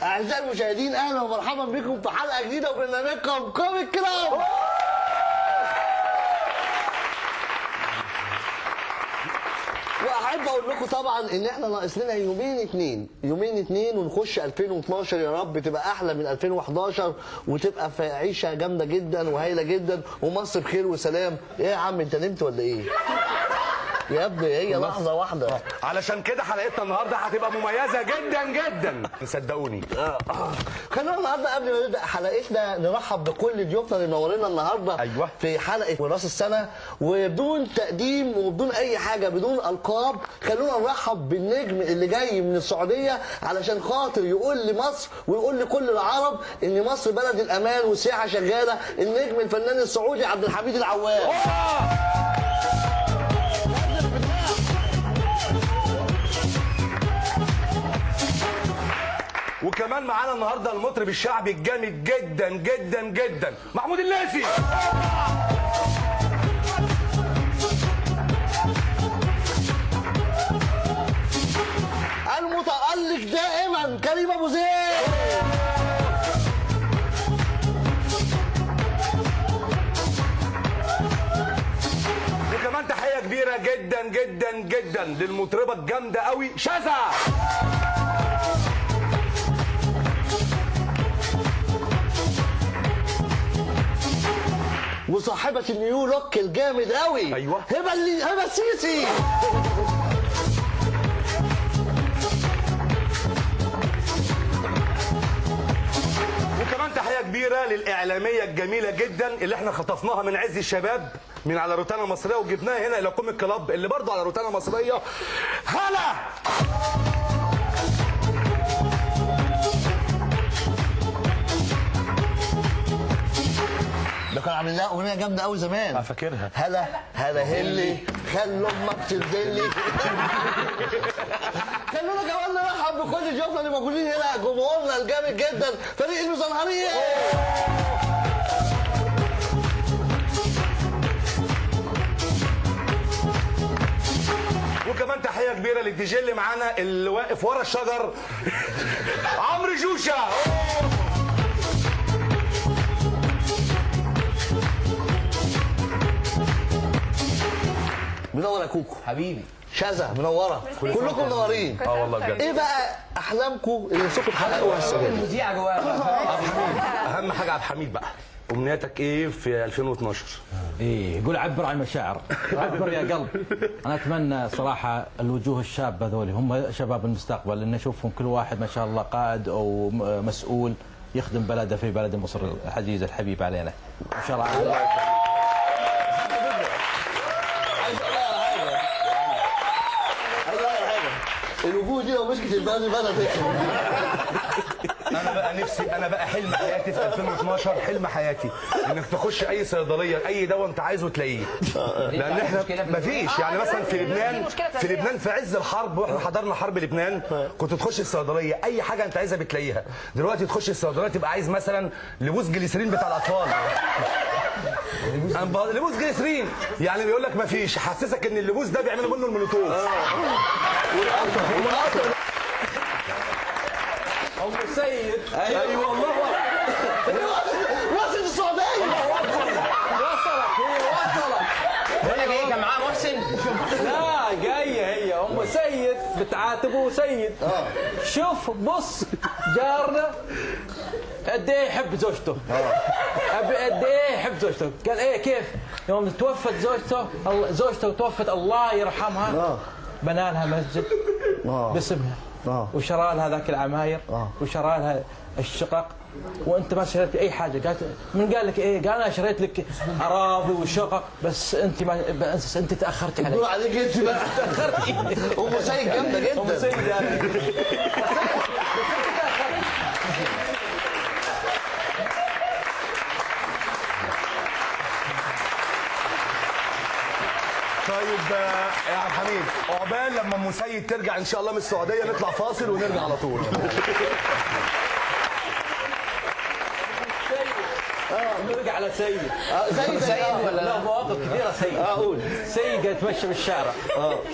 أعزائي المشاهدين، أهلا ومرحبا بكم في حلقة جديدة وبرنامجكم كوميك كلاب. واحب اقول لكم طبعا ان احنا ناقص لنا يومين اتنين ونخش 2012. يا رب تبقى احلى من 2011 وتبقى في عيشه جامده جدا وهايله جدا ومصر بخير وسلام. ايه يا عم، انت نمت ولا ايه؟ يا ابني هي لحظه واحده. علشان كده حلقتنا النهارده هتبقى مميزه جدا جدا صدقوني. خلونا النهارده قبل ما نبدا حلقتنا نرحب بكل ضيوفنا اللي منورينا النهارده. أيوة. في حلقه راس السنه، وبدون تقديم وبدون اي حاجه، بدون القاب، خلونا نرحب بالنجم اللي جاي من السعوديه علشان خاطر يقول لمصر ويقول لكل العرب ان مصر بلد الامان والسياحه شغاله. النجم الفنان السعودي عبد الحميد العواد. وكمان معانا النهارده المطرب الشعبي الجامد جدا جدا جدا محمود الليثي. المتألق دائما كريم ابو زيد. وكمان تحيه كبيره جدا جدا جدا للمطربه الجامده قوي شذا. وصاحبة النيو لوك الجامد قوي. ايوه، هبه السيسي. وكمان تحيه كبيره للاعلاميه الجميله جدا اللي احنا خطفناها من عز الشباب من على روتانا مصريه وجبناها هنا الى كوميك كلاب اللي برضه على روتانا مصريه. هلا ده كان عامل لها اغنيه جامده قوي زمان. فاكرها. هلا هلا هلي خلوا امك تنزلي. خلونا كمان نرحب بكل ضيوفنا اللي موجودين هنا، جمهورنا الجامد جدا فريق المزمهريه. وكمان تحيه كبيره للدي جي اللي معانا اللي واقف ورا الشجر عمرو جوشه. منور يا كوكو حبيبي. شذا منوره، كلكم منورين. والله بجد. ايه بقى احلامكم اللي نفسكم تحققوها السنه دي؟ المذيعه جواها. اهم حاجه عبد الحميد بقى، امنياتك ايه في 2012؟ ايه قول عبر عن المشاعر، عبر يا قلب. انا اتمنى صراحه الوجوه الشابه ذولي هم شباب المستقبل، ان نشوفهم كل واحد ما شاء الله قائد او مسؤول يخدم بلده في بلد مصر العزيز الحبيب علينا ان شاء الله. الوجوه دي لو مسكت البلد تكسب. انا بقى حلم حياتي في 2012، حلم حياتي انك تخش اي صيدليه اي دواء انت عايزه تلاقيه. لان احنا مفيش يعني مثلا في لبنان في عز الحرب واحنا حضرنا حرب لبنان كنت تخش الصيدليه اي حاجه انت عايزها بتلاقيها. دلوقتي تخش الصيدليه تبقى عايز مثلا لبوس جليسرين بتاع الاطفال. لبوس جليسرين يعني بيقول لك مفيش، حسسك ان اللبوس ده بيعملوا منه المولوتوف. ام سيد. ايوه والله وصلت السعوديه. وصلت بقول لك ايه، كان معاه محسن. لا جايه هي ام سيد بتعاتبه سيد. شوف بص جارنا قد ايه يحب زوجته. قد ايه يحب زوجته. قال ايه كيف يوم توفت زوجته توفت الله يرحمها بنى لها مسجد باسمها وشرى لها ذاك العماير وشرى لها الشقق وانت ما شريت اي حاجه. قالت من قال لك ايه؟ قال انا شريت لك اراضي وشقق بس انت ما انت تاخرتي علي. دور عليك انت بقى. تاخرتي. ام سيد جامده جدا. ام سيد يعني. طيب يا عبد الحميد، عقبال لما ام سيد ترجع ان شاء الله من السعوديه نطلع فاصل ونرجع على طول. نرجع على سيد. سيد ولا لا مواقف كثيره سيد. اقول سيد قاعد يتمشى بالشارع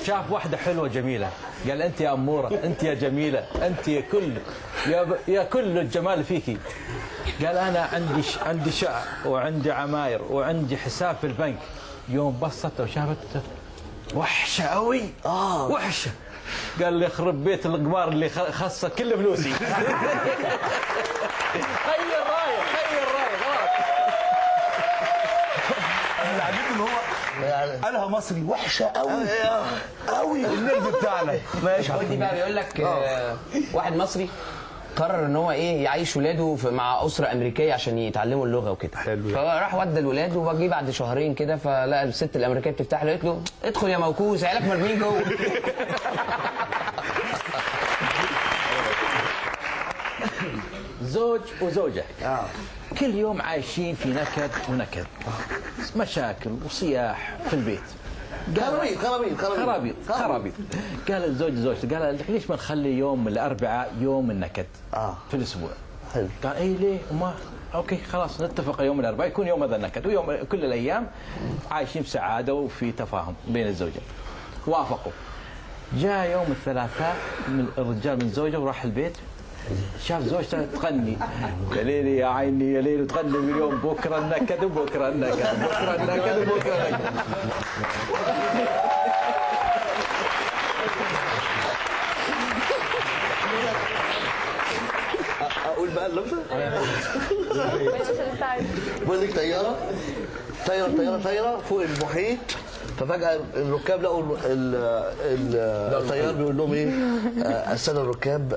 شاف واحده حلوه جميله قال انت يا اموره انت يا جميله انت يا كل يا كل الجمال فيكي. قال انا عندي شقه وعندي عماير وعندي حساب في البنك. يوم بصت وشافت وحشه قوي وحشه. قال لي يخرب بيت القمار اللي خصه كل فلوسي. خير رايك خلاص. اللي عجبني ان هو قالها مصري وحشه قوي قوي النرف بتاعنا. ماشي دي بقى بيقول لك واحد مصري قرر ان هو يعيش ولاده مع اسره امريكيه عشان يتعلموا اللغه وكده. فراح ودى الولاد وجي بعد شهرين كده فلقى الست الامريكيه بتفتح له قالت له ادخل يا موكوس عيالك مرميين جوه. زوج وزوجة كل يوم عايشين في نكد ونكد، مشاكل وصياح في البيت. خرابيط. قال الزوج لزوجته قال ليش ما نخلي يوم الاربعاء يوم النكد في الاسبوع؟ حلو. قال اي ليه وما اوكي خلاص نتفق يوم الاربعاء يكون يوم هذا النكد، ويوم كل الايام عايشين بسعاده وفي تفاهم بين الزوجين. وافقوا. جاء يوم الثلاثاء من الرجال من زوجه وراح البيت شاف زوجته تغني يا ليلي يا عيني يا ليلي تغني من يوم بكره النكد وبكره النكد بكره النكد وبكره النكد. اقول بقى اللمسه؟ بقول لك طياره فوق المحيط، ففجأة الركاب لقوا الطيار بيقول لهم ايه؟ السادة الركاب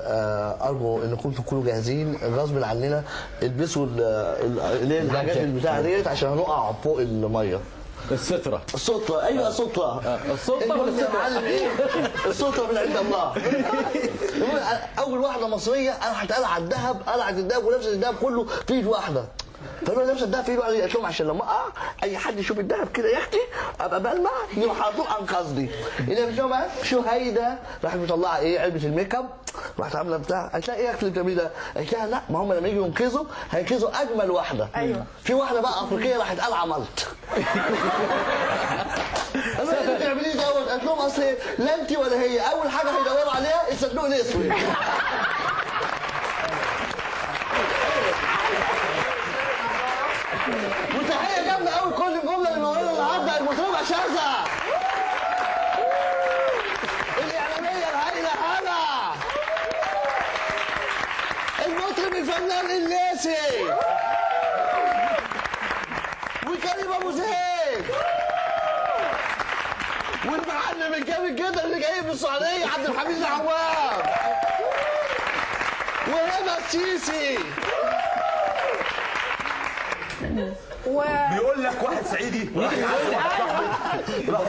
ارجو انكم تكونوا جاهزين غصب عننا، البسوا اللي هي الحاجات البتاعه ديت عشان هنقع فوق الميه. السترة ايوه السترة ولا السترة؟ ايه؟ السترة من عند الله. اول واحدة مصرية قلعت الذهب ولبست الذهب كله في ايد واحدة. فانا لابسه الدهب في ايده قال لهم عشان لما اقع اي حد يشوف الدهب كده يا اختي ابقى بلمع يروح على طول انقذني. اللي مش بقى شو هيدا راحت مطلعه علبه الميك اب، راحت عامله بتاع قالت لها ايه يا اختي اللي بتعملي ده؟ قالت لها لا ما هم لما يجوا هينقذوا اجمل واحده. ايوه في واحده بقى افريقيه راحت قلعه ملط. قالوا ايه اللي بتعمليه دوت؟ قالت لهم اصل لا انت ولا هي اول حاجه هيدوروا عليها الصندوق الاسود. وتحيه جامده قوي كل الجمله اللي موجوده النهارده المطربه شاذة الاعلاميه الهائله هلا المطرب الفنان الليثي وكريم ابو زيد والمعلم الجامد جدا اللي جاي من السعوديه عبد الحميد العوام وهبه السيسي. بيقول لك واحد صعيدي راح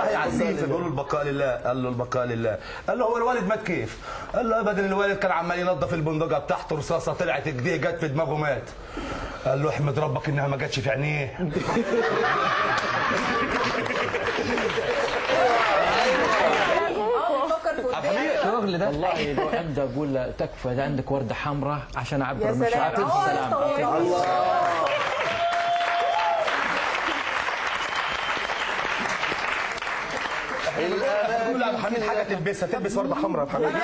يعزيه فبيقول له البقاء لله. قال له البقاء لله. قال له هو الوالد مات كيف؟ قال له ابدا الوالد كان عمال ينظف البندقه بتاعته رصاصه طلعت ايديه جت في دماغه مات. قال له احمد ربك انها ما جاتش في عينيه. الشغل ده والله لو عنده اقول له تكفى اذا عندك ورده حمراء عشان اعبر مشاعري بالسلام. قول لعبد الحميد حاجه تلبسها تلبس ورده حمراء يا حبيبي.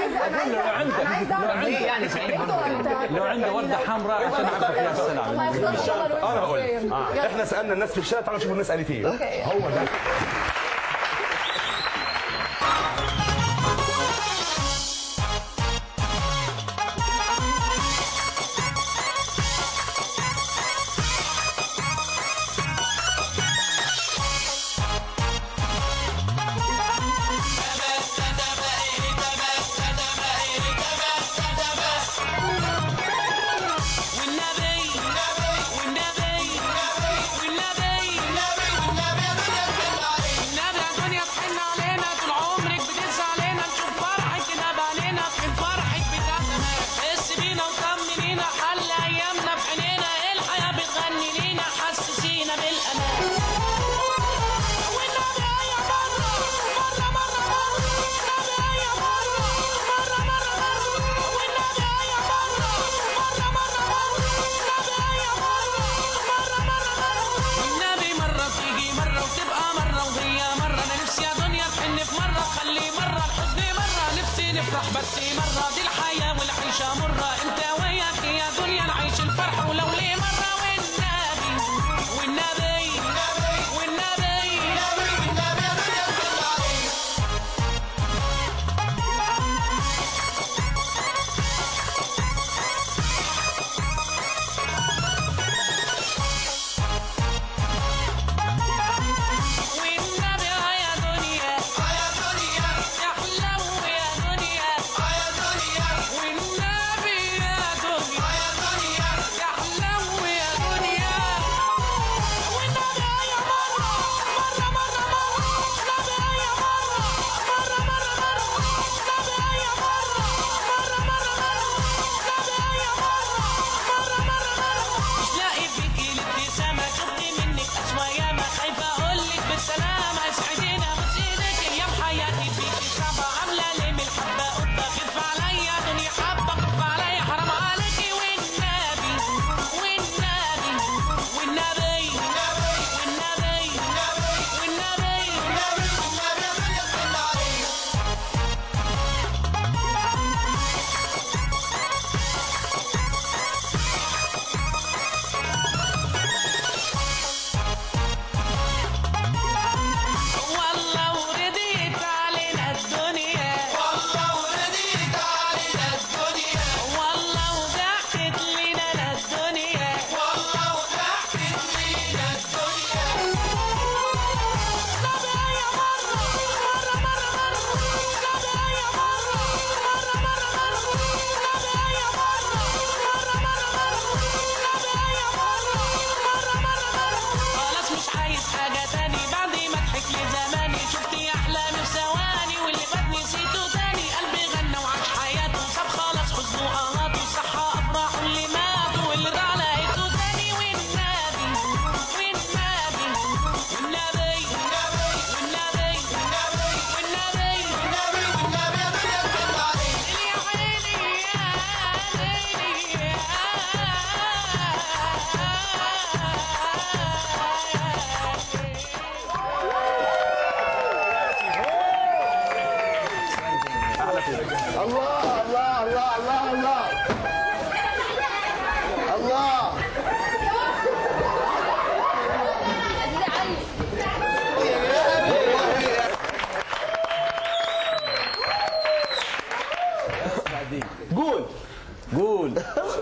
اقول له لو عنده ورده حمراء عشان اعبر فيها السلام. انا بقول احنا سالنا الناس في الشارع تعالوا نشوفوا الناس قالت ايه. هو ده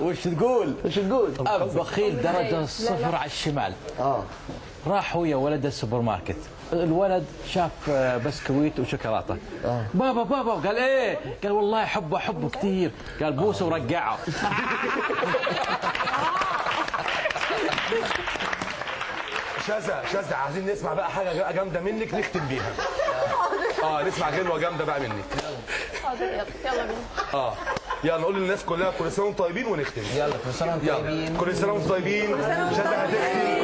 وش تقول؟ ايش تقول؟ اب بخيل درجه صفر على الشمال. راح هو يا ولد السوبر ماركت، الولد شاف بسكويت وشوكولاته. بابا بابا، قال ايه؟ قال والله احبه كثير. قال بوسه ورقعه. شاذة عايزين نسمع بقى حاجه جامده منك نختم بيها. نسمع غنوه جامده بقى منك. يلا بينا. يلا نقول للناس كلها كل سنه وانتم طيبين ونختم. يلا كل سنه وانتم طيبين. كل سنه وانتم طيبين. شاذة هتختم.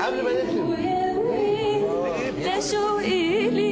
قبل ما نختم ده شوقي لي